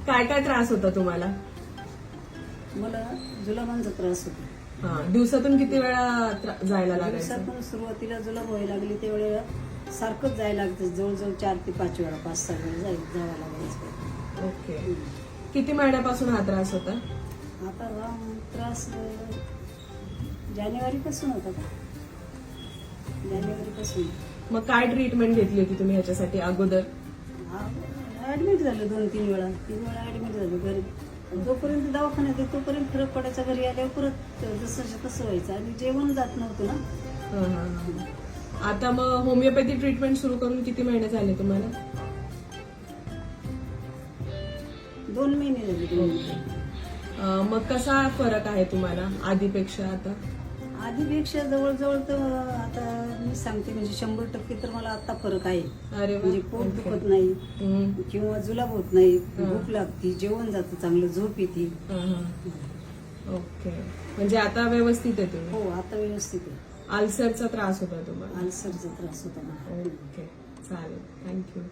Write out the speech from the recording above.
काय काय त्रास होता तुम्हाला? मला जुलाबांचा त्रास होता. हा, दिवसातून किती वेळा जायला लागायचं? दिवसातून सुरुवातीला जुलाब व्हायला लागली त्यावेळेला सारखंच जायला लागतं. जवळजवळ 4 ते 5 वेळा, 5-6 वेळा जावं लागायचं. ओके. किती महिन्यापासून हा त्रास होता? आता हा त्रास जानेवारीपासून होता का? जानेवारीपासून. मग काय ट्रीटमेंट घेतली होती तुम्ही ह्याच्यासाठी अगोदर? ऍडमिट झालं 3 वेळा ऍडमिट झालं घरी. जोपर्यंत दवाखान्यात आहे तोपर्यंत फरक पडायचा. घरी आल्यावर परत जसं तसं व्हायचं आणि जेवण जात नव्हतं ना. हा, हा, हा. आता मग होमिओपॅथी ट्रीटमेंट सुरू करून किती महिने झाले तुम्हाला? 2 महिने झाले. 2 महिने. मग कसा फरक आहे तुम्हाला आधीपेक्षा आता? आधीपेक्षा जवळजवळ तर आता मी सांगते म्हणजे 100% तर मला आता फरक आहे. अरे वा. म्हणजे पोट दुखत नाही हम्म. किंवा जुलाब होत नाही, भूक लागती, जेवण जातं चांगलं, झोप येते. हा, हा. ओके. म्हणजे आता व्यवस्थित आहे तुम्ही? हो, आता व्यवस्थित आहे. अल्सरचा त्रास होता तुम्हाला? अल्सरचा त्रास होता मला. ओके, चालेल. थँक्यू.